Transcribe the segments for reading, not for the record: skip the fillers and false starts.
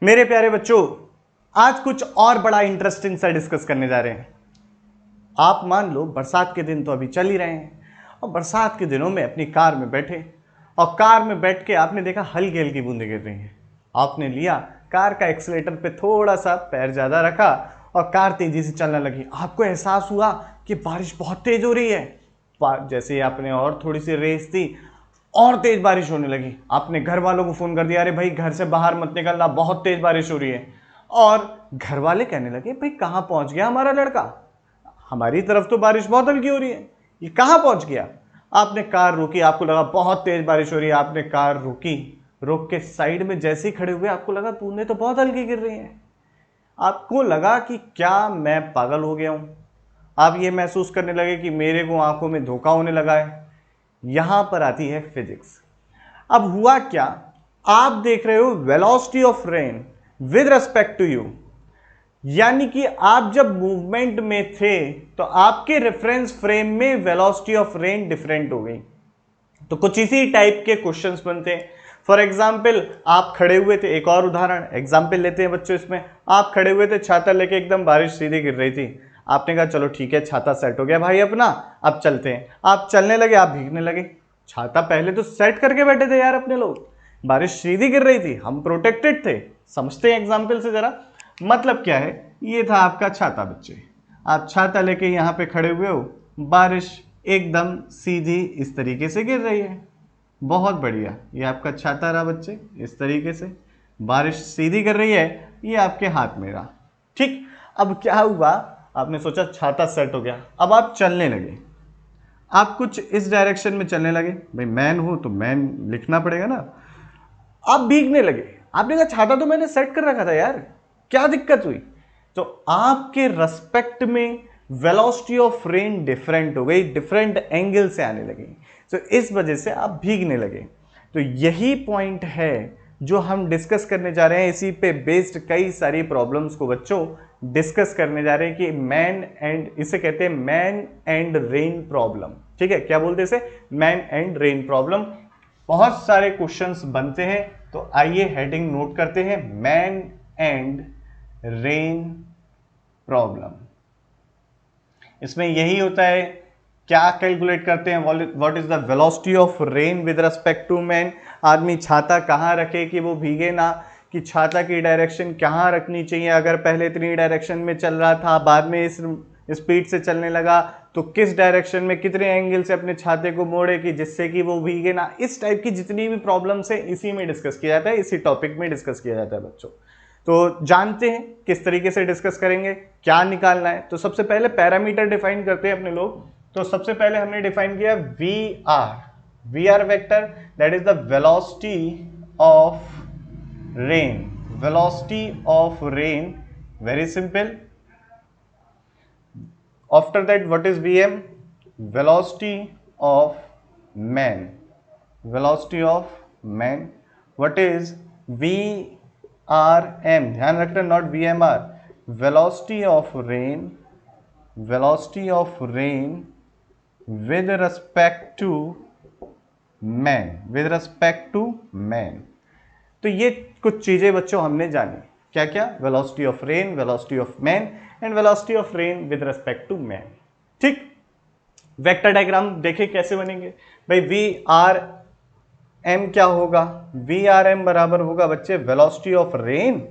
मेरे प्यारे बच्चों, आज कुछ और बड़ा इंटरेस्टिंग सा डिस्कस करने जा रहे हैं। आप मान लो बरसात के दिन तो अभी चल ही रहे हैं और बरसात के दिनों में अपनी कार में बैठे और कार में बैठ के आपने देखा हल्की हल्की बूंदें गिर रही हैं। आपने लिया कार का एक्सीलेटर पे थोड़ा सा पैर ज़्यादा रखा और कार तेजी से चलने लगी। आपको एहसास हुआ कि बारिश बहुत तेज हो रही है। जैसे ही आपने और थोड़ी सी रेस दी और तेज बारिश होने लगी। आपने घर वालों को फोन कर दिया, अरे भाई घर से बाहर मत निकलना, बहुत तेज बारिश हो रही है। और घर वाले कहने लगे, भाई कहां पहुंच गया हमारा लड़का, हमारी तरफ तो बारिश बहुत हल्की हो रही है, ये कहां पहुंच गया। आपने कार रोकी, आपको लगा बहुत तेज बारिश हो रही है, आपने कार रोकी, रोक के साइड में जैसे ही खड़े हुए आपको लगा बूंदें तो बहुत हल्की गिर रही हैं। आपको लगा कि क्या मैं पागल हो गया हूं। आप ये महसूस करने लगे कि मेरे को आंखों में धोखा होने लगा है। यहां पर आती है फिजिक्स। अब हुआ क्या, आप देख रहे हो velocity of rain with respect to you, यानी कि आप जब मूवमेंट में थे तो आपके रेफरेंस फ्रेम में वेलोसिटी ऑफ रेन डिफरेंट हो गई। तो कुछ इसी टाइप के क्वेश्चंस बनते हैं। फॉर एग्जाम्पल आप खड़े हुए थे, एक और उदाहरण एग्जाम्पल लेते हैं बच्चों इसमें। आप खड़े हुए थे, छाता लेके, एकदम बारिश सीधी गिर रही थी। आपने कहा चलो ठीक है, छाता सेट हो गया भाई अपना, अब चलते हैं। आप चलने लगे, आप भीगने लगे। छाता पहले तो सेट करके बैठे थे यार अपने लोग, बारिश सीधी गिर रही थी, हम प्रोटेक्टेड थे। समझते हैं एग्जाम्पल से जरा, मतलब क्या है। ये था आपका छाता बच्चे, आप छाता लेके यहां पे खड़े हुए हो, बारिश एकदम सीधी इस तरीके से गिर रही है। बहुत बढ़िया, ये आपका छाता रहा बच्चे, इस तरीके से बारिश सीधी कर रही है, ये आपके हाथ में रहा। ठीक, अब क्या हुआ, आपने सोचा छाता सेट हो गया, अब आप चलने लगे। आप कुछ इस डायरेक्शन में चलने लगे, भाई मैन हूं तो मैन लिखना पड़ेगा ना। आप भीगने लगे, आपने कहा छाता तो मैंने सेट कर रखा था यार, क्या दिक्कत हुई। तो आपके रेस्पेक्ट में वेलोसिटी ऑफ रेन डिफरेंट हो गई, डिफरेंट एंगल से आने लगी। तो इस वजह से आप भीगने लगे। तो यही पॉइंट है जो हम डिस्कस करने जा रहे हैं। इसी पे बेस्ड कई सारी प्रॉब्लम्स को बच्चों डिस्कस करने जा रहे हैं कि मैन एंड, इसे कहते हैं मैन एंड रेन प्रॉब्लम। ठीक है, क्या बोलते हैं इसे, मैन एंड रेन प्रॉब्लम। बहुत सारे क्वेश्चंस बनते हैं, तो आइए हेडिंग नोट करते हैं, मैन एंड रेन प्रॉब्लम। इसमें यही होता है, क्या कैलकुलेट करते हैं, what is the velocity of rain with respect to man. आदमी छाता कहाँ रखे कि वो भीगे ना, कि छाता की डायरेक्शन कहाँ रखनी चाहिए। अगर पहले इतनी डायरेक्शन में चल रहा था, बाद में इस स्पीड से चलने लगा, तो किस डायरेक्शन में कितने एंगल से अपने छाते को मोड़े कि जिससे कि वो भीगे ना। इस टाइप की जितनी भी प्रॉब्लम्स है इसी में डिस्कस किया जाता है, इसी टॉपिक में डिस्कस किया जाता है बच्चों। तो जानते हैं किस तरीके से डिस्कस करेंगे, क्या निकालना है। तो सबसे पहले पैरामीटर डिफाइन करते हैं अपने लोग। तो सबसे पहले हमने डिफाइन किया V R vector, that is the velocity of rain, velocity of rain, very simple. After that, what is Vm? Velocity of man. Velocity of man. What is VRM? ध्यान रखना, not VMR. Velocity of rain. Velocity of rain with respect to man. With respect to man. तो ये कुछ चीजें बच्चों हमने जानी, क्या क्या, velocity of rain, velocity of man and velocity of rain with respect to man. ठीक, वेक्टर डायग्राम देखें कैसे बनेंगे। भाई वी आर एम क्या होगा, वी आर एम बराबर होगा बच्चे velocity of rain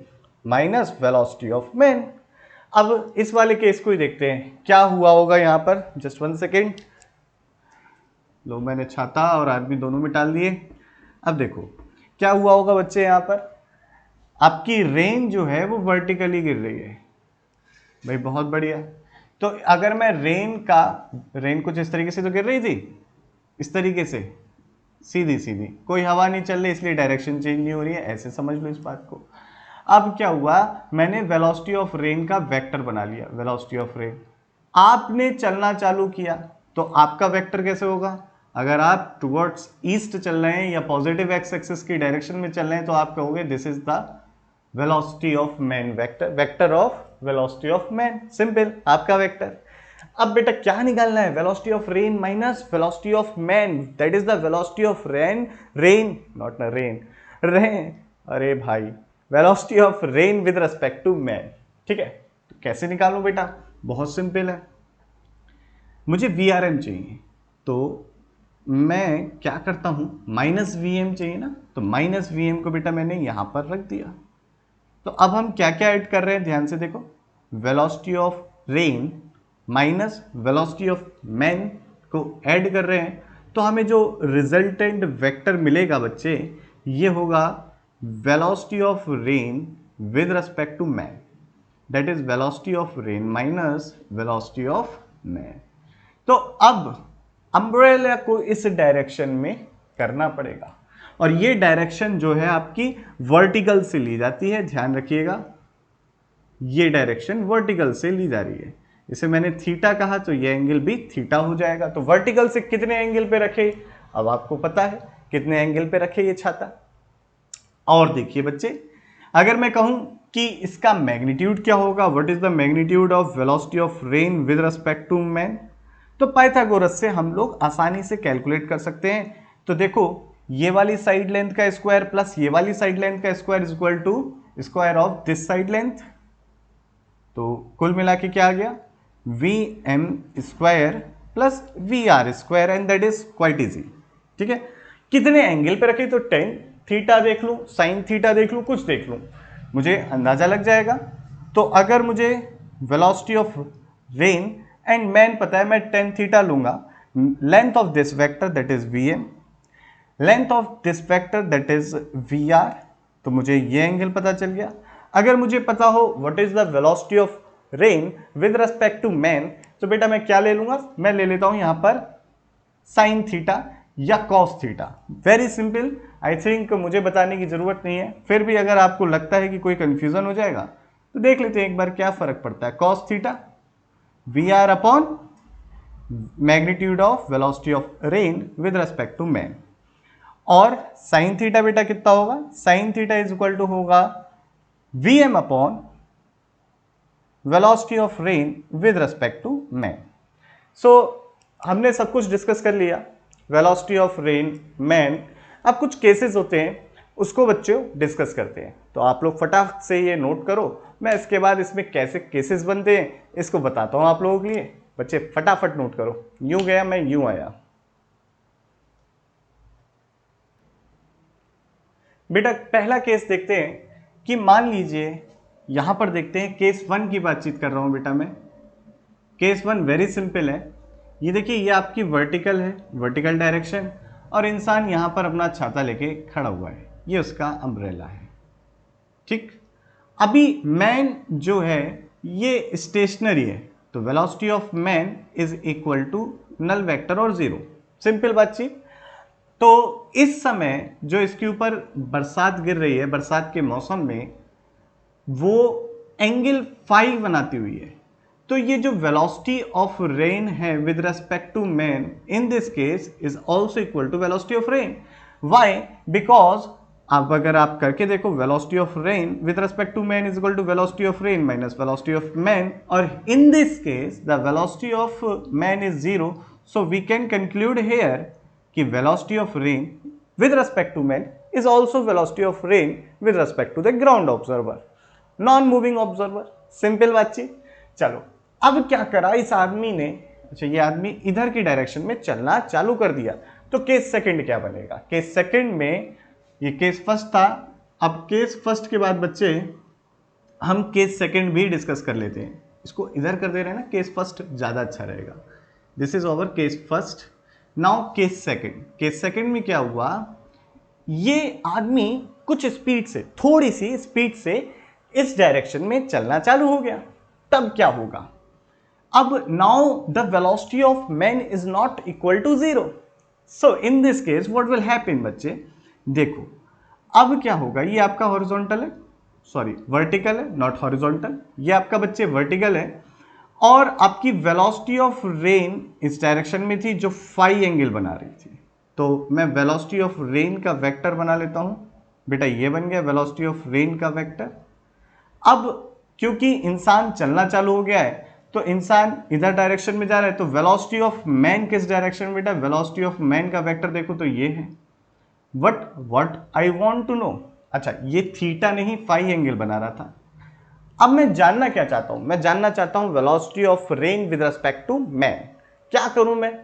minus velocity of man. अब इस वाले केस को ही देखते हैं क्या हुआ होगा यहां पर, जस्ट 1 सेकेंड। लो, मैंने छाता और आदमी दोनों में डाल दिए। अब देखो क्या हुआ होगा बच्चे, यहां पर आपकी रेन जो है वो वर्टिकली गिर रही है। भाई बहुत बढ़िया। तो अगर मैं रेन कुछ इस तरीके से तो गिर रही थी, इस तरीके से सीधी सीधी, कोई हवा नहीं चल रही इसलिए डायरेक्शन चेंज नहीं हो रही है, ऐसे समझ लो इस बात को। अब क्या हुआ, मैंने वेलोसिटी ऑफ रेन का वेक्टर बना लिया, वेलोसिटी ऑफ रेन। आपने चलना चालू किया तो आपका वेक्टर कैसे होगा, अगर आप टुवर्ड्स ईस्ट चल रहे हैं या पॉजिटिव एक्स एक्सिस की डायरेक्शन में चल रहे हैं तो आप कहोगे this is the velocity of man, vector, vector of velocity of man, simple आपका वेक्टर। अब बेटा क्या निकालना है, velocity of rain minus velocity of man, that is the velocity of rain, rain not ना रेन, रेन, अरे भाई velocity of rain with respect to man. ठीक है, तो कैसे निकालूं बेटा? बहुत सिंपल है, मुझे VRM चाहिए, तो मैं क्या करता हूं, माइनस VM चाहिए ना, तो माइनस VM को बेटा मैंने यहां पर रख दिया। तो अब हम क्या क्या ऐड कर रहे हैं, ध्यान से देखो, velocity of rain minus velocity of man को ऐड कर रहे हैं, तो हमें जो रिजल्टेंट वेक्टर मिलेगा बच्चे, ये होगा velocity of rain with respect to man, that is velocity of rain minus velocity of man. तो अब अम्ब्रेला को इस डायरेक्शन में करना पड़ेगा, और ये डायरेक्शन जो है आपकी वर्टिकल से ली जाती है, ध्यान रखिएगा, ये डायरेक्शन वर्टिकल से ली जा रही है। इसे मैंने थीटा कहा, तो ये एंगल भी थीटा हो जाएगा। तो वर्टिकल से कितने एंगल पे रखे, अब आपको पता है कितने एंगल पे रखे ये छाता। और देखिए बच्चे, अगर मैं कहूं कि इसका मैग्नीट्यूड क्या होगा, what is the magnitude of velocity of rain with respect to man, तो पाइथागोरस से हम लोग आसानी से कैलकुलेट कर सकते हैं। तो देखो, ये वाली साइड लेंथ का स्क्वायर प्लस ये वाली साइड लेंथ का square is equal to square of this side length. तो कुल मिला के क्या आ गया, VM square plus VR square, and that is quite easy. ठीक है, कितने एंगल पे रखे, तो टेन थीटा देख लूं, साइन थीटा देख लूं, कुछ देख लूं, मुझे अंदाजा लग जाएगा। तो अगर मुझे velocity of rain and man पता है, मैं टेन थीटा लूंगा, length of this vector that is VM, length of this vector that is VR, तो मुझे ये एंगल पता चल गया। अगर मुझे पता हो what is the velocity of rain with respect to man, तो बेटा मैं क्या ले लूंगा, मैं ले लेता हूं यहां पर साइन थीटा या cos theta. Very simple, I think मुझे बताने की जरूरत नहीं है, फिर भी अगर आपको लगता है कि कोई कंफ्यूजन हो जाएगा तो देख लेते हैं एक बार क्या फर्क पड़ता है। Cos theta VR upon magnitude of velocity of rain with respect to man, और साइन थीटा बेटा कितना होगा, sine theta is equal to होगा VM upon velocity of rain with respect to man. So हमने सब कुछ डिस्कस कर लिया, वेलोसिटी ऑफ रेन, मैन। अब कुछ केसेस होते हैं, उसको बच्चों डिस्कस करते हैं, तो आप लोग फटाफट से ये नोट करो, मैं इसके बाद इसमें कैसे केसेस बनते हैं इसको बताता हूं आप लोगों के लिए। बच्चे फटाफट नोट करो, यूं गया मैं यूं आया। बेटा पहला केस देखते हैं कि मान लीजिए, यहां पर देखते हैं केस 1 की बातचीत कर रहा हूं बेटा मैं। केस 1 वेरी सिंपल है, ये देखिए, ये आपकी वर्टिकल है, वर्टिकल डायरेक्शन, और इंसान यहां पर अपना छाता लेके खड़ा हुआ है, ये उसका अम्ब्रेला है। ठीक, अभी मैन जो है ये स्टेशनरी है, तो velocity of man is equal to null vector और जीरो, सिंपल बातचीत। तो इस समय जो इसके ऊपर बरसात गिर रही है, बरसात के मौसम में वो एंगल फाई बनाती हुई है, तो ये जो वेलोसिटी ऑफ रेन है with respect to man in this case is also equal to velocity of rain. Why? Because अब अगर आप करके देखो, velocity of rain with respect to man is equal to velocity of rain minus velocity of man, और in this case the velocity of man is zero, so we can conclude here कि velocity of rain with respect to man is also velocity of rain with respect to the ground observer, non moving observer. Simple बातचीत। चलो अब क्या करा इस आदमी ने, अच्छा ये आदमी इधर की डायरेक्शन में चलना चालू कर दिया, तो केस सेकंड क्या बनेगा, केस सेकंड में, ये केस फर्स्ट था, अब केस फर्स्ट के बाद बच्चे हम केस सेकंड भी डिस्कस कर लेते हैं। इसको इधर कर दे रहे हैं ना, केस फर्स्ट ज्यादा अच्छा रहेगा। This is over case first, now case second. Case second में क्या हुआ, ये आदमी कुछ स्पीड से, थोड़ी सी स्पीड से इस डायरेक्शन में चलना चालू हो गया, तब क्या होगा, अब now the velocity of man is not equal to zero, so in this case what will happen बच्चे, देखो अब क्या होगा, ये आपका हॉरिजॉन्टल है, सॉरी वर्टिकल है, नॉट हॉरिजॉन्टल, ये आपका बच्चे वर्टिकल है, और आपकी वेलोसिटी ऑफ रेन इस डायरेक्शन में थी जो फाई एंगल बना रही थी, तो मैं वेलोसिटी ऑफ रेन का वेक्टर बना लेता हूं बेटा, ये बन गया वेलोसिटी ऑफ रेन का वेक्टर। अब क्योंकि इंसान चलना चालू हो गया है, तो इंसान इधर डायरेक्शन में जा रहा है, तो वेलोसिटी ऑफ मैन किस डायरेक्शन में बेटा, वेलोसिटी ऑफ मैन का वेक्टर देखो तो ये है। What I want to know अच्छा ये थीटा नहीं फाई एंगल बना रहा था। अब मैं जानना क्या चाहता हूं, मैं जानना चाहता हूं velocity of rain with respect to man. क्या करूं मैं,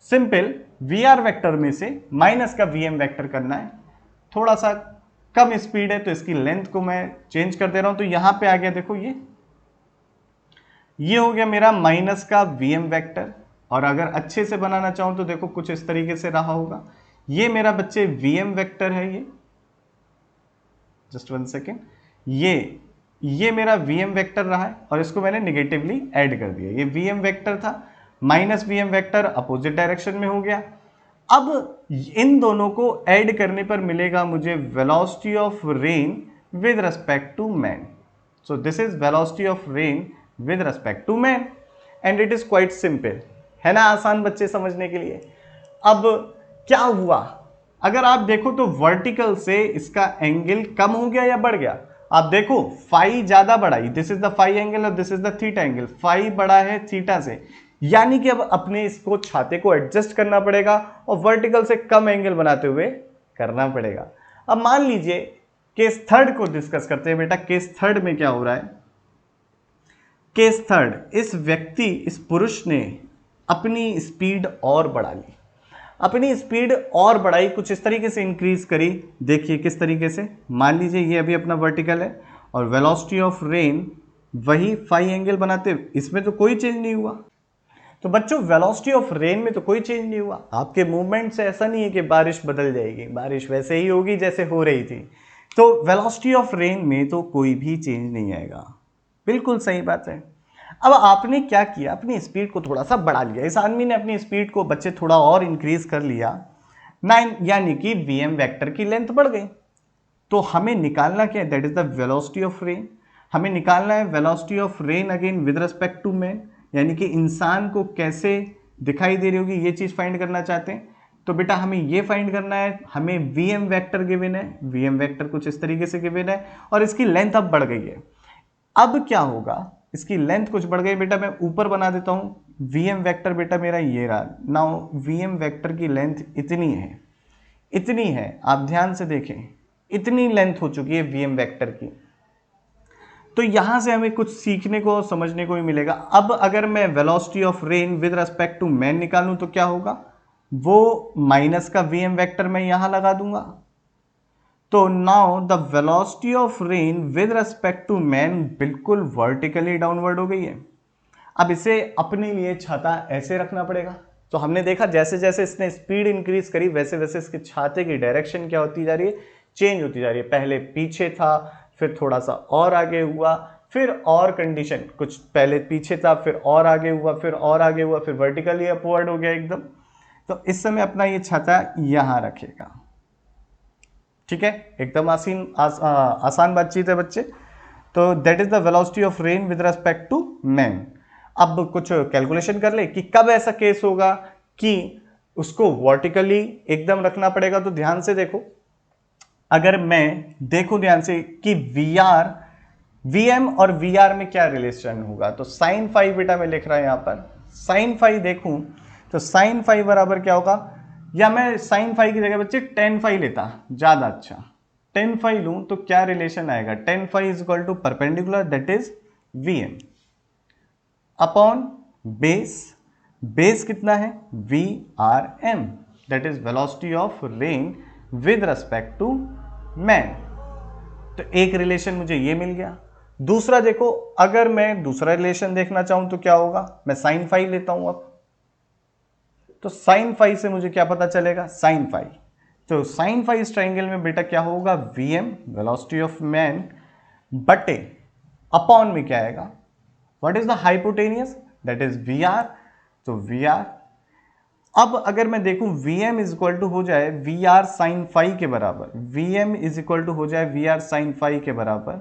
सिंपल वी आर वेक्टर में से माइनस का वी एम वेक्टर करना है। थोड़ा सा कम स्पीड है तो इसकी लेंथ को मैं चेंज कर दे रहा हूं, तो यहां पे आ गया देखो ये हो गया मेरा माइनस का वी एम वैक्टर। और अगर अच्छे से बनाना चाहूं तो देखो कुछ इस तरीके से रहा होगा। ये मेरा बच्चे वी एम वैक्टर है, ये जस्ट 1 सेकेंड, ये मेरा वी एम वैक्टर रहा है और इसको मैंने निगेटिवली ऐड कर दिया। ये वी एम वैक्टर था, minus V M vector opposite direction में हो गया। अब इन दोनों को ऐड करने पर मिलेगा मुझे velocity of rain with respect to man. So this is velocity of rain with respect to man and it is quite simple, है ना, आसान बच्चे समझने के लिए। अब क्या हुआ, अगर आप देखो तो वर्टिकल से इसका एंगल कम हो गया या बढ़ गया। आप देखो फाई ज्यादा बढ़ा, this is the phi angle और this is the theta angle, phi बड़ा है थीटा से, यानी कि अब अपने इसको छाते को एडजस्ट करना पड़ेगा और वर्टिकल से कम एंगल बनाते हुए करना पड़ेगा। अब मान लीजिए केस थर्ड को डिस्कस करते हैं बेटा। केस थर्ड में क्या हो रहा है, केस थर्ड, इस व्यक्ति, इस पुरुष ने अपनी स्पीड और बढ़ा ली, अपनी स्पीड और बढ़ाई, कुछ इस तरीके से इंक्रीज करी। देखिए किस तरीके से, मान लीजिए ये अभी अपना वर्टिकल है और वेलोसिटी ऑफ रेन वही फाई एंगल बनाते, इसमें तो कोई चेंज नहीं हुआ। तो बच्चों वेलोसिटी ऑफ रेन में तो कोई चेंज नहीं हुआ। आपके मूवमेंट से ऐसा नहीं है कि बारिश बदल जाएगी, बारिश वैसे ही होगी जैसे हो रही थी। तो वेलोसिटी ऑफ रेन में तो कोई भी चेंज नहीं आएगा, बिल्कुल सही बात है। अब आपने क्या किया, अपनी स्पीड को थोड़ा सा बढ़ा लिया, इस आदमी ने अपनी स्पीड को बच्चे थोड़ा और इंक्रीज कर लिया 9, यानी कि वी एम वैक्टर की लेंथ बढ़ गई। तो हमें निकालना क्या है, that is the velocity of rain. हमें निकालना है velocity of rain again with respect to man, यानी कि इंसान को कैसे दिखाई दे रही होगी ये चीज फाइंड करना चाहते हैं। तो बेटा हमें ये फाइंड करना है, हमें वी एम वैक्टर गिवन है, वी एम वैक्टर कुछ इस तरीके से गिवन है और इसकी लेंथ अब बढ़ गई है। अब क्या होगा, इसकी लेंथ कुछ बढ़ गई बेटा, मैं ऊपर बना देता हूं वी एम वैक्टर, बेटा मेरा ये रहा। नाउ वी एम वैक्टर की लेंथ इतनी है, इतनी है, आप ध्यान से देखें, इतनी लेंथ हो चुकी है वी एम वैक्टर की। तो यहां से हमें कुछ सीखने को समझने को भी मिलेगा। अब अगर मैं velocity of rain with respect to man निकालूं तो क्या होगा, वो माइनस का वी एम वैक्टर मैं यहां लगा दूंगा। तो now the velocity of rain with respect to man बिल्कुल वर्टिकली डाउनवर्ड हो गई है। अब इसे अपने लिए छाता ऐसे रखना पड़ेगा। तो हमने देखा जैसे जैसे इसने स्पीड इंक्रीज करी वैसे वैसे इसके छाते की डायरेक्शन क्या होती जा रही है, चेंज होती जा रही है। पहले पीछे था, फिर थोड़ा सा और आगे हुआ, फिर और कंडीशन, कुछ पहले पीछे था फिर और आगे हुआ, फिर और आगे हुआ, फिर वर्टिकली अपवर्ड हो गया एकदम। तो इस समय अपना ये छाता यहां रखेगा, ठीक है, एकदम आसान बातचीत है बच्चे। तो that is the velocity of rain with respect to man. अब कुछ कैलकुलेशन कर ले कि कब ऐसा केस होगा कि उसको वर्टिकली एकदम रखना पड़ेगा। तो ध्यान से देखो, अगर मैं देखूं ध्यान से कि वी एम और वी आर में क्या रिलेशन होगा, तो साइन फाइव बेटा मैं लिख रहा हूं यहां पर, साइन फाइव देखूं तो साइन फाइव बराबर क्या होगा, या मैं साइन फाइव की जगह बच्चे टेन फाइव लेता ज्यादा अच्छा, टेन फाइव लूं तो क्या रिलेशन आएगा, tan five is equal to perpendicular that is V M upon base, base कितना है V R M, that is velocity of rain with respect to man. तो एक रिलेशन मुझे ये मिल गया। दूसरा देखो, अगर मैं दूसरा रिलेशन देखना चाहूं तो क्या होगा, मैं साइन फाइव लेता हूं अब। तो साइन फाइव से मुझे क्या पता चलेगा, साइन फाइव, तो साइन फाइव इस ट्राइंगल में बेटा क्या होगा, V M velocity of man बटे अपॉन में क्या आएगा, what is the hypotenuse that is V R, तो वी आर। अब अगर मैं देखूं V M is equal to हो जाए वी आर साइन फाइव के बराबर, V M is equal to हो जाए वी आर साइन फाइव के बराबर,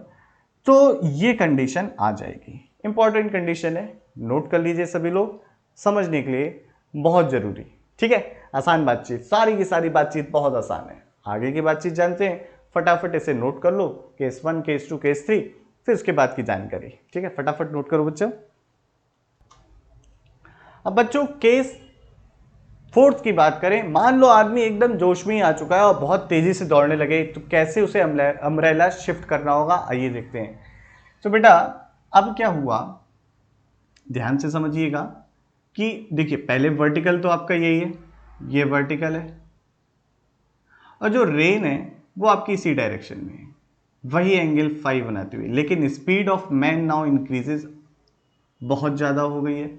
तो ये कंडीशन आ जाएगी। इंपॉर्टेंट कंडीशन है, नोट कर लीजिए सभी लोग, समझने के लिए बहुत जरूरी, ठीक है। आसान बातचीत, सारी की सारी बातचीत बहुत आसान है। आगे की बातचीत जानते हैं, फटाफट इसे नोट कर लो, केस 1 केस 2 केस 3, फिर उसके बाद की जानकारी, ठीक है, फटाफट नोट करो बच्चों। अब बच्चों केस फोर्थ की बात करें, मान लो आदमी एकदम जोश में ही आ चुका है और बहुत तेजी से दौड़ने लगे, तो कैसे उसे अम्ब्रेला शिफ्ट करना होगा, आइए देखते हैं। तो बेटा अब क्या हुआ, ध्यान से समझिएगा कि देखिए पहले वर्टिकल तो आपका यही है, ये वर्टिकल है, और जो रेन है वो आपकी इसी डायरेक्शन में है, वही एंगल फाई बनाती हुई, लेकिन speed of man now increases, बहुत ज़्यादा हो गई है।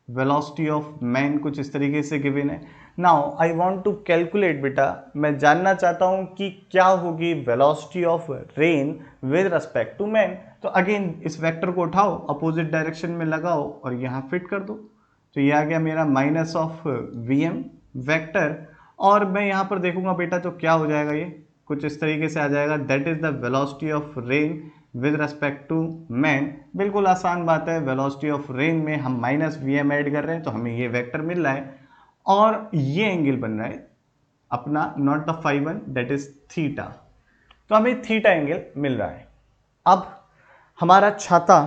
वेलोसिटी ऑफ मैन कुछ इस तरीके से गिवन है। Now I want to calculate, बेटा मैं जानना चाहता हूं कि क्या होगी velocity of rain with respect to man. तो अगेन इस वेक्टर को उठाओ, अपोजिट डायरेक्शन में लगाओ और यहाँ फिट कर दो, तो ये आ गया मेरा minus of V M vector, और मैं यहाँ पर देखूंगा बेटा तो क्या हो जाएगा, ये कुछ इस तरीके से आ जाएगा, that is the velocity of rain with respect to man. बिल्कुल आसान बात है, वेलोसिटी ऑफ रेन में हम माइनस वी एम ऐड कर रहे हैं तो हमें ये वेक्टर मिल रहा है, और ये एंगल बन रहा है अपना not the phi one, that is theta, तो हमें थीटा एंगल मिल रहा है। अब हमारा छाता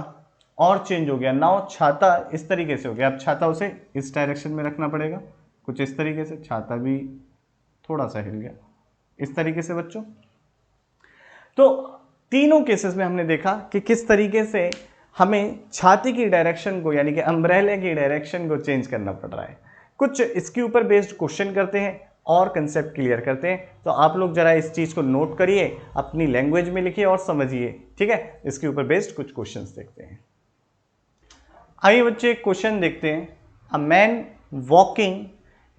और चेंज हो गया, नाउ छाता इस तरीके से हो गया, अब छाता उसे इस डायरेक्शन में रखना पड़ेगा, कुछ इस तरीके से, छाता भी थोड़ा सा हिल गया इस तरीके से बच्चों। तो तीनों केसेस में हमने देखा कि किस तरीके से हमें छाती की डायरेक्शन को, यानी कि अम्ब्रेला की डायरेक्शन को चेंज करना पड़ रहा है। कुछ इसके ऊपर बेस्ड क्वेश्चन करते हैं और कंसेप्ट क्लियर करते हैं, तो आप लोग जरा इस चीज को नोट करिए, अपनी लैंग्वेज में लिखिए और समझिए, ठीक है। इसके ऊपर बेस्ड कुछ क्वेश्चंस देखते हैं। आइए बच्चे एक क्वेश्चन देखते हैं। A man walking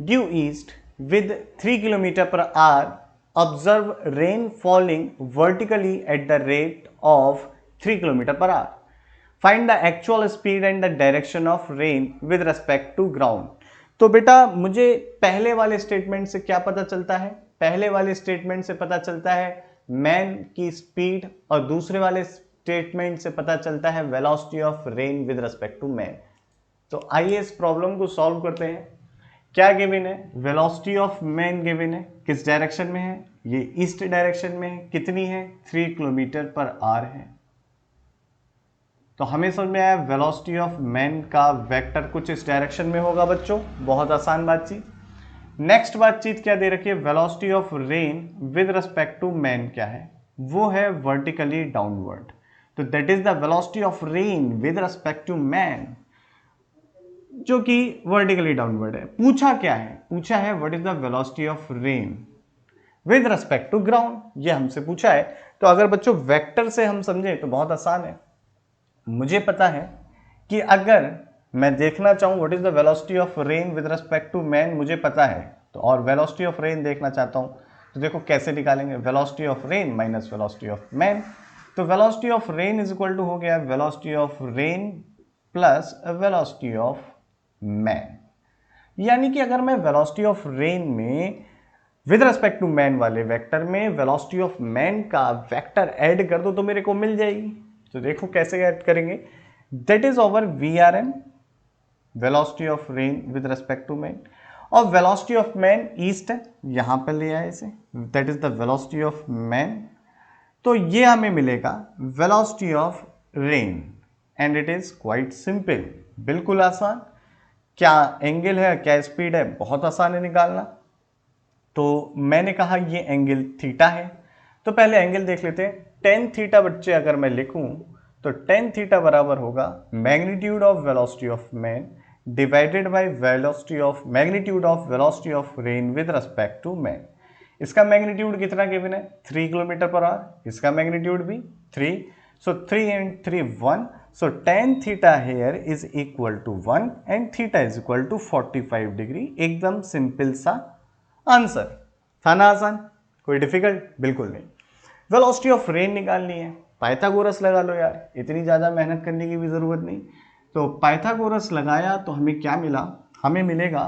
due east with 3 km per hour observe rain falling vertically at the rate of 3 km per hour. Find the actual speed and the direction of rain with respect to ground. तो बेटा मुझे पहले वाले statement से क्या पता चलता है, पहले वाले स्टेटमेंट से पता चलता है मैन की स्पीड, और दूसरे वाले स्टेटमेंट से पता चलता है velocity of rain with respect to man. तो आइए इस प्रॉब्लम को सॉल्व करते हैं। क्या गिवन है, वेलोसिटी ऑफ मैन गिवन है, किस डायरेक्शन में है, ये ईस्ट डायरेक्शन में है, कितनी है 3 किलोमीटर पर आवर है। तो हमें समझ में आया वेलोसिटी ऑफ मैन का वेक्टर कुछ इस डायरेक्शन में होगा बच्चों, बहुत आसान बातचीत। नेक्स्ट बातचीत क्या दे रखी है, velocity of rain with respect to man क्या है, वो है वर्टिकली डाउनवर्ड, तो that is the velocity of rain with respect to man, जो कि वर्टिकली डाउनवर्ड है। पूछा क्या है, पूछा है what is the velocity of rain with respect to ground, ये हमसे पूछा है। तो अगर बच्चों वेक्टर से हम समझें तो बहुत आसान है, मुझे पता है कि अगर मैं देखना चाहूं what is the velocity of rain with respect to man, मुझे पता है, तो और वेलोसिटी ऑफ रेन देखना चाहता हूं, तो देखो कैसे निकालेंगे, velocity of rain minus velocity of man. तो velocity of rain is equal to हो गया velocity of rain plus velocity of man, यानी कि अगर मैं वेलोसिटी ऑफ रेन में विद रिस्पेक्ट टू मैन वाले वेक्टर में वेलोसिटी ऑफ मैन का वेक्टर ऐड कर दो तो मेरे को मिल जाएगी। तो देखो कैसे ऐड करेंगे, that is over V R N, velocity of rain with respect to man, और वेलोसिटी ऑफ मैन ईस्ट है, यहां पर ले आए इसे, that is the velocity of man. तो ये हमें मिलेगा velocity of rain, and it is quite simple, बिल्कुल आसान। क्या एंगल है, क्या स्पीड है, बहुत आसान है निकालना। तो मैंने कहा ये एंगल थीटा है, तो पहले एंगल देख लेते हैं। टेन थीटा बच्चे अगर मैं लिखूं तो टेन थीटा बराबर होगा magnitude of velocity of man divided by velocity of magnitude of velocity of rain with respect to man. इसका मैग्नीट्यूड कितना गिवन है, 3 किलोमीटर पर आवर, इसका मैग्नीट्यूड भी 3, so 3 and 3 1, so tan theta here is equal to 1 and theta is equal to 45 degree. एकदम simple सा answer था ना, आसान, कोई डिफिकल्ट बिल्कुल नहीं। वेलोसिटी ऑफ रेन निकालनी है, पाइथागोरस लगा लो यार, इतनी ज़्यादा मेहनत करने की भी ज़रूरत नहीं। तो पाइथागोरस लगाया तो हमें क्या मिला, हमें मिलेगा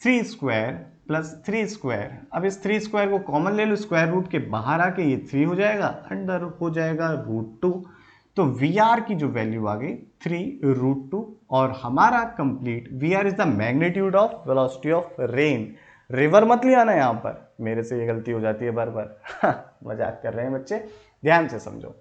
3 स्क्वायर प्लस 3 स्क्वायर। अब इस 3 स्क्वायर को कॉमन ले लो, स्क्वायर रूट के बाहर आके ये 3 हो जाएगा, अंडर हो जाएगा √2। तो वी आर की जो वैल्यू आ गई 3√2, और हमारा complete V R is the magnitude of velocity of rain. River मत ले आना यहाँ पर, मेरे से ये गलती हो जाती है बार बार मजाक कर रहे हैं बच्चे, ध्यान से समझो।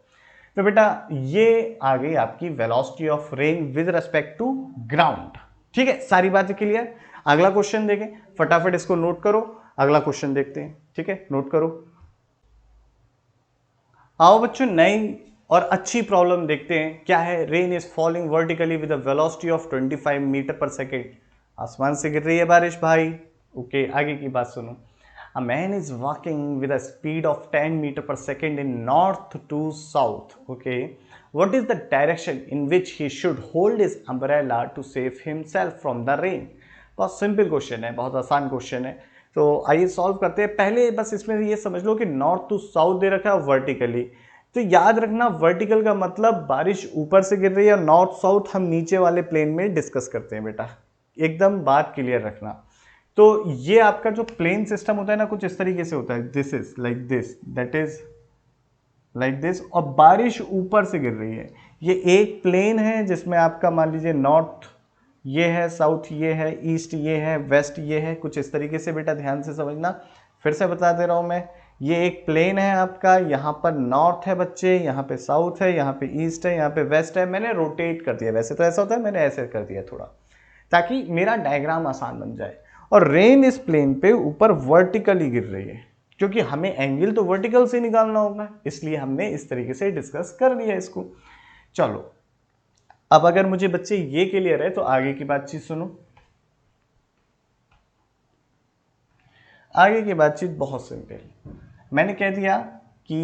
तो बेटा ये आ गई आपकी velocity of rain with respect to ground, ठीक है, सारी बातें क्लियर। अगला क्वेश्चन देखें, फटाफट इसको नोट करो, अगला क्वेश्चन देखते हैं। ठीक है, नोट करो। आओ बच्चों, नई और अच्छी प्रॉब्लम देखते हैं। क्या है? Rain is falling vertically with a velocity of 25 metre per second. आसमान से गिर रही है बारिश भाई। ओके, आगे की बात सुनो। A man is walking with a speed of 10 metre per second in north to south. Okay, what is the direction in which he should hold his umbrella to save himself from the rain? बहुत simple question है, बहुत आसान question है। तो आइए solve करते हैं। पहले बस इसमें ये समझ लो कि नॉर्थ टू साउथ दे रखा है वर्टिकली। तो याद रखना, वर्टिकल का मतलब बारिश ऊपर से गिर रही है, नॉर्थ साउथ हम नीचे वाले प्लेन में डिस्कस करते हैं बेटा, एकदम बात क्लियर रखना। तो ये आपका जो प्लेन सिस्टम होता है ना, कुछ इस तरीके से होता है, this is like this, that is like this, और बारिश ऊपर से गिर रही है। ये एक प्लेन है जिसमें आपका मान लीजिए नॉर्थ ये है, साउथ ये है, ईस्ट ये है, वेस्ट ये है, कुछ इस तरीके से बेटा ध्यान से समझना। फिर से बता दे रहा हूं मैं, ये एक प्लेन है आपका, यहाँ पर नॉर्थ है बच्चे, यहाँ पे साउथ है, यहाँ पे ईस्ट है, यहाँ पे वेस्ट है। मैंने रोटेट कर दिया, वैसे तो ऐसा होता है, मैंने ऐसे कर दिया थोड़ा, ताकि मेरा डायग्राम आसान बन जाए। और रेन इस प्लेन पे ऊपर वर्टिकली गिर रही है, क्योंकि हमें एंगल तो वर्टिकल से निकालना होगा, इसलिए हमने इस तरीके से डिस्कस कर लिया इसको। चलो, अब अगर मुझे बच्चे ये क्लियर है तो आगे की बातचीत सुनो। आगे की बातचीत बहुत सिंपल। मैंने कह दिया कि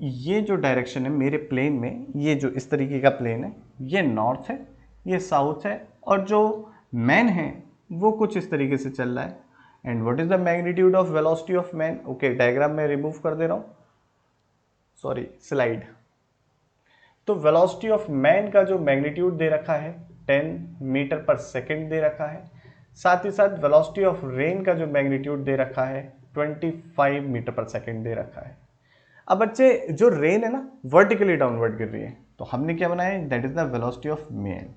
ये जो डायरेक्शन है मेरे प्लेन में, ये जो इस तरीके का प्लेन है, ये नॉर्थ है, ये साउथ है, और जो मैन है वो कुछ इस तरीके से चल रहा है। And what is the magnitude of velocity of man? Okay, diagram में रिमूव कर दे रहा हूं, सॉरी स्लाइड। तो वेलोसिटी ऑफ मैन का जो मैग्नीट्यूड दे रखा है 10 मीटर पर सेकेंड दे रखा है। साथ ही साथ वेलोसिटी ऑफ रेन का जो मैग्नीट्यूड दे रखा है 25 मीटर पर सेकेंड दे रखा है। अब बच्चे, जो रेन है ना वर्टिकली डाउनवर्ड गिर रही है, तो हमने क्या बनाया, that is the velocity of man.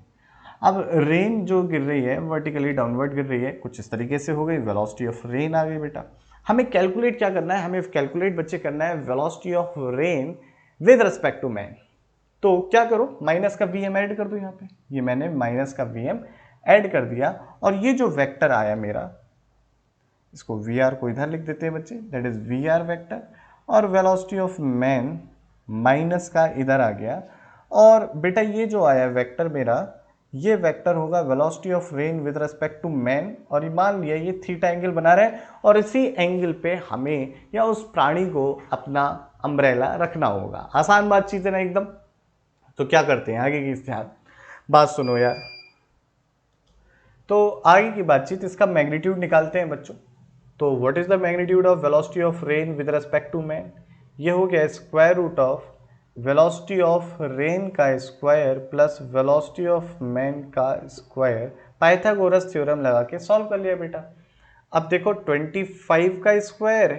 अब रेन जो गिर रही है वर्टिकली डाउनवर्ड गिर रही है, कुछ इस तरीके से हो गई, वेलोसिटी ऑफ रेन आ गई बेटा। हमें कैलकुलेट क्या करना है, हमें कैलकुलेट बच्चे करना है velocity of rain with respect to man. तो क्या करो, माइनस का वी एम ऐड कर दो यहाँ पे। ये मैंने माइनस का वी एम ऐड कर दिया, और ये जो वेक्टर आया मेरा, इसको वी आर को इधर लिख देते हैं बच्चे, that is V R vector. और वेलोसिटी ऑफ मैन माइनस का इधर आ गया। और बेटा ये जो आया वेक्टर मेरा, ये वेक्टर होगा velocity of rain with respect to man. और ये मान लिया ये थीटा एंगल बना रहे हैं, और इसी एंगल पे हमें या उस प्राणी को अपना अम्ब्रेला रखना होगा। आसान बातचीत है ना एकदम। तो क्या करते हैं आगे की ध्यान बात सुनो यार। तो आगे की बातचीत, इसका मैग्नीट्यूड निकालते हैं बच्चों। तो what is the magnitude of velocity of rain with respect to man? ये हो गया square root of velocity of rain का square plus velocity of man का स्क्वायर। पाइथागोरस थ्योरम लगा के सॉल्व कर लिया बेटा। अब देखो 25 का स्क्वायर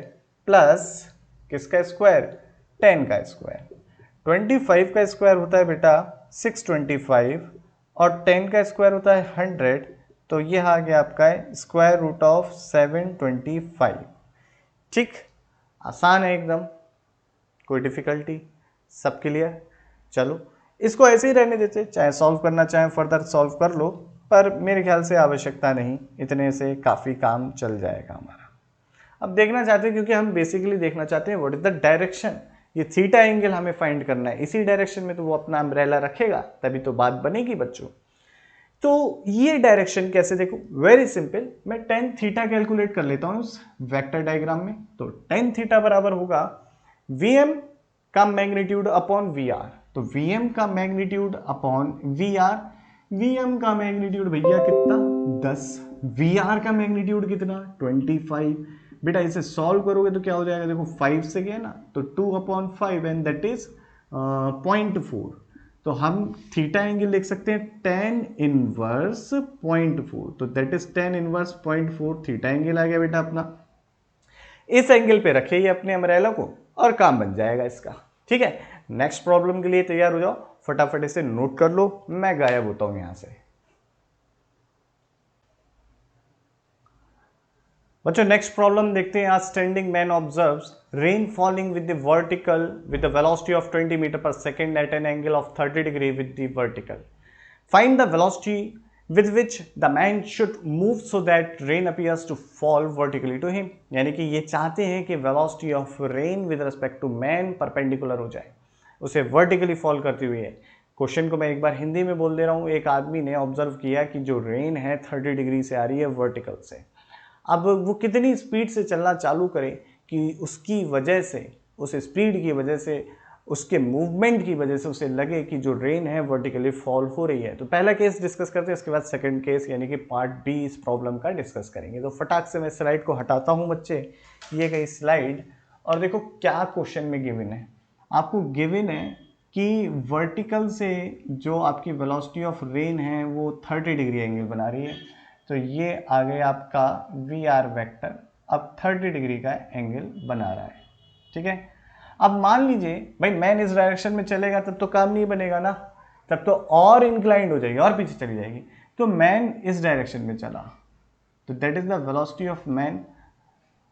प्लस किसका स्क्वायर, 10 का स्क्वायर। 25 का स्क्वायर होता है बेटा 625, और 10 का स्क्वायर होता है 100। तो ये आ गया आपका स्क्वायर रूट ऑफ 725। ठीक, आसान है एकदम, कोई डिफिकल्टी, सब क्लियर। चलो, इसको ऐसे ही रहने देते, चाहे सॉल्व करना चाहे फर्दर सॉल्व कर लो, पर मेरे ख्याल से आवश्यकता नहीं, इतने से काफ़ी काम चल जाएगा हमारा। अब देखना चाहते हैं, क्योंकि हम बेसिकली देखना चाहते हैं व्हाट इज द डायरेक्शन। ये थीटा एंगल हमें फाइंड करना है, इसी डायरेक्शन में तो वो अपना अम्ब्रेला रखेगा, तभी तो बात बनेगी बच्चों। तो ये डायरेक्शन कैसे, देखो वेरी सिंपल, मैं टेन थीटा कैलकुलेट कर लेता हूं उस वेक्टर डायग्राम में। तो टेन थीटा बराबर होगा वीएम का मैग्नीट्यूड अपॉन वी आर। तो वीएम का magnitude upon V R. VM का मैग्नीट्यूड भैया कितना, 10। वी आर का मैग्नीट्यूड कितना, 25। बेटा इसे सॉल्व करोगे तो क्या हो जाएगा, देखो 5 से गया ना, तो 2/5 एंड दैट इज 0.4। तो हम थीटा एंगल लिख सकते हैं tan इनवर्स 0.4। तो that is tan inverse 0.4 theta angle आ गया बेटा अपना। इस एंगल पे रखे ये अपने अम्ब्रेला को, और काम बन जाएगा इसका। ठीक है, नेक्स्ट प्रॉब्लम के लिए तैयार हो जाओ, फटाफट इसे नोट कर लो, मैं गायब होता हूं यहां से। बच्चों नेक्स्ट प्रॉब्लम देखते हैं। आज standing man observes rain falling with the vertical with the velocity of 20 metre per second at an angle of 30 degree with the vertical. Find the velocity with which the man should move so that rain appears to fall vertically to him। यानी कि ये चाहते हैं कि velocity of rain with respect to man perpendicular हो जाए, उसे vertically fall करती हुई है। क्वेश्चन को मैं एक बार हिंदी में बोल दे रहा हूँ। एक आदमी ने ऑब्जर्व किया कि जो रेन है 30 डिग्री से आ रही है वर्टिकल से। अब वो कितनी स्पीड से चलना चालू करे कि उसकी वजह से, उस स्पीड की वजह से, उसके मूवमेंट की वजह से उसे लगे कि जो रेन है वर्टिकली फॉल हो रही है। तो पहला केस डिस्कस करते हैं, उसके बाद सेकंड केस यानी कि पार्ट बी इस प्रॉब्लम का डिस्कस करेंगे। तो फटाक से मैं स्लाइड को हटाता हूं बच्चे, ये गई स्लाइड। और देखो क्या क्वेश्चन में गिवन है। आपको गिवन है कि वर्टिकल से जो आपकी वेलोसिटी ऑफ रेन है वो 30 डिग्री एंगल बना रही है। तो ये आ गया आपका वी आर वैक्टर, अब 30 डिग्री का एंगल बना रहा है। ठीक है, अब मान लीजिए भाई मैन इस डायरेक्शन में चलेगा तब तो काम नहीं बनेगा ना, तब तो और इंक्लाइंड हो जाएगी और पीछे चली जाएगी। तो मैन इस डायरेक्शन में चला, तो that is the velocity of man.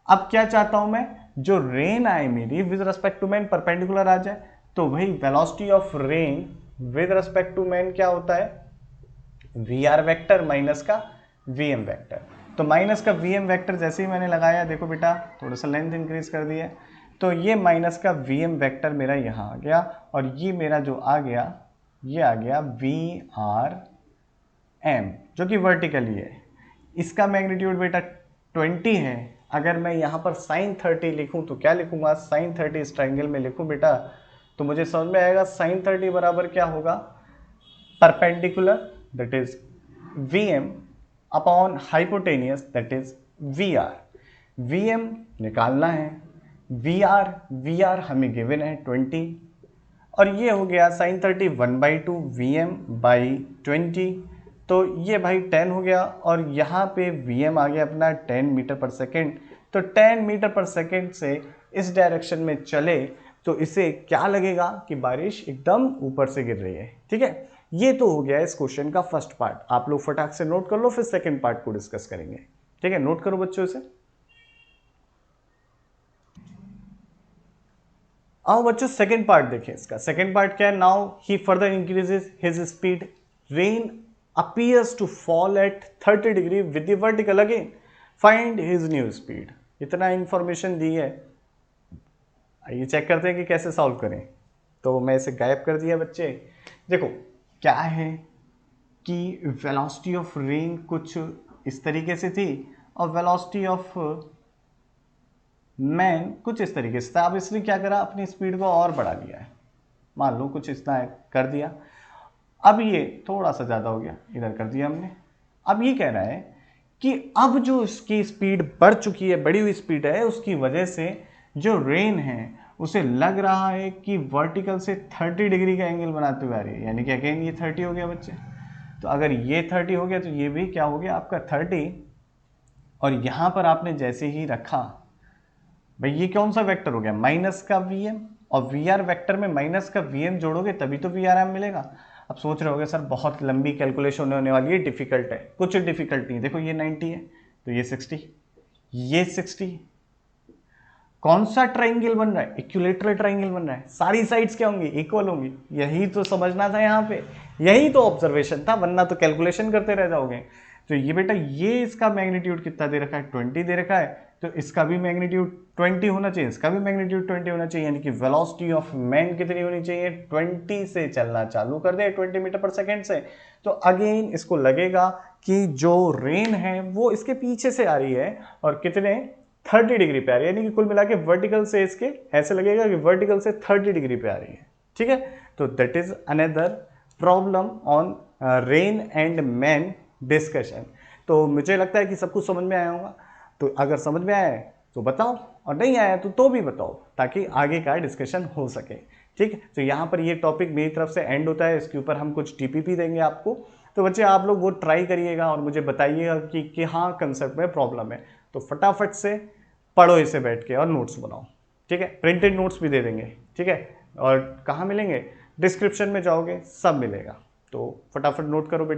अब क्या चाहता हूं मैं, जो रेन आए मेरी with respect to man perpendicular आ जाए। तो वही velocity of rain with respect to man क्या होता है, वी आर वैक्टर माइनस का वी एम वैक्टर। तो माइनस का वी एम वैक्टर जैसे ही मैंने लगाया, देखो बेटा थोड़ा सा लेंथ इंक्रीज कर दिया, तो ये माइनस का वी एम वैक्टर मेरा यहाँ आ गया, और ये मेरा जो आ गया ये आ गया वी आर एम, जो कि वर्टिकली है। इसका मैग्नीट्यूड बेटा 20 है। अगर मैं यहाँ पर साइन 30 लिखूँ तो क्या लिखूँगा, साइन 30 इस ट्राइंगल में लिखूँ बेटा, तो मुझे समझ में आएगा साइन 30 बराबर क्या होगा, perpendicular that is V M upon hypotenuse that is V R. V M निकालना है, वी आर हमें गिवन है 20, और ये हो गया साइन 30 1/2 वी एम बाई 20, तो ये भाई 10 हो गया, और यहाँ पे वी एम आ गया अपना 10 मीटर पर सेकेंड। तो 10 मीटर पर सेकेंड से इस डायरेक्शन में चले तो इसे क्या लगेगा कि बारिश एकदम ऊपर से गिर रही है। ठीक है, ये तो हो गया इस क्वेश्चन का फर्स्ट पार्ट। आप लोग फटाक से नोट कर लो, फिर सेकेंड पार्ट को डिस्कस करेंगे। ठीक है, नोट करो बच्चों इसे। आओ बच्चों सेकेंड पार्ट देखिए इसका। सेकेंड पार्ट क्या है, now he further increases his speed, rain appears to fall at 30 degree with the vertical again, find his new speed. इतना इंफॉर्मेशन दी है, आइए चेक करते हैं कि कैसे सॉल्व करें। तो मैं इसे गायब कर दिया बच्चे। देखो क्या है कि वेलोसिटी ऑफ रेन कुछ इस तरीके से थी और वेलोसिटी ऑफ मैन कुछ इस तरीके से था। अब इसने क्या करा, अपनी स्पीड को और बढ़ा लिया है, मान लो कुछ इतना कर दिया। अब ये थोड़ा सा ज़्यादा हो गया, इधर कर दिया हमने। अब ये कह रहा है कि अब जो इसकी स्पीड बढ़ चुकी है, बढ़ी हुई स्पीड है, उसकी वजह से जो रेन है उसे लग रहा है कि वर्टिकल से 30 डिग्री का एंगल बनाते हुए आ रही है। यानी कि अगेन ये 30 हो गया बच्चे। तो अगर ये 30 हो गया तो ये भी क्या हो गया आपका 30, और यहाँ पर आपने जैसे ही रखा भाई, ये कौन सा वेक्टर हो गया, माइनस का वी एम, और वी आर वैक्टर में माइनस का वी एम जोड़ोगे तभी तो वी आर एम मिलेगा। अब सोच रहे होगे सर बहुत लंबी कैलकुलेशन होने वाली है, डिफिकल्ट है। कुछ डिफिकल्ट नहीं, देखो ये 90 है तो ये 60, ये 60, कौन सा ट्राइंगल बन रहा है, इक्विलेटरल ट्राइंगल बन रहा है, सारी साइड्स क्या होंगी, इक्वल होंगी। यही तो समझना था यहाँ पे, यही तो ऑब्जर्वेशन था, वरना तो कैलकुलेशन करते रह जाओगे। तो ये बेटा ये इसका मैग्नीट्यूड कितना दे रखा है, 20 दे रखा है, तो इसका भी मैग्नीट्यूड 20 होना चाहिए, इसका भी मैग्नीट्यूड 20 होना चाहिए। यानी कि वेलोसिटी ऑफ मैन कितनी होनी चाहिए, 20 से चलना चालू कर दे, 20 मीटर पर सेकेंड से। तो अगेन इसको लगेगा कि जो रेन है वो इसके पीछे से आ रही है, और कितने 30 डिग्री पे आ रही है। यानी कि कुल मिला के वर्टिकल से इसके ऐसे लगेगा कि वर्टिकल से 30 डिग्री पे आ रही है। ठीक है, तो that is another problem on rain and man discussion. तो मुझे लगता है कि सब कुछ समझ में आया होगा। तो अगर समझ में आया है तो बताओ, और नहीं आया तो भी बताओ, ताकि आगे का डिस्कशन हो सके। ठीक है, तो यहाँ पर ये टॉपिक मेरी तरफ से एंड होता है। इसके ऊपर हम कुछ टीपीपी देंगे आपको। तो बच्चे आप लोग वो ट्राई करिएगा और मुझे बताइएगा कि हाँ कंसेप्ट में प्रॉब्लम है। तो फटाफट से पढ़ो इसे बैठ के और नोट्स बनाओ। ठीक है, प्रिंटेड नोट्स भी दे देंगे। ठीक है, और कहाँ मिलेंगे, डिस्क्रिप्शन में जाओगे सब मिलेगा। तो फटाफट नोट करो बेटा।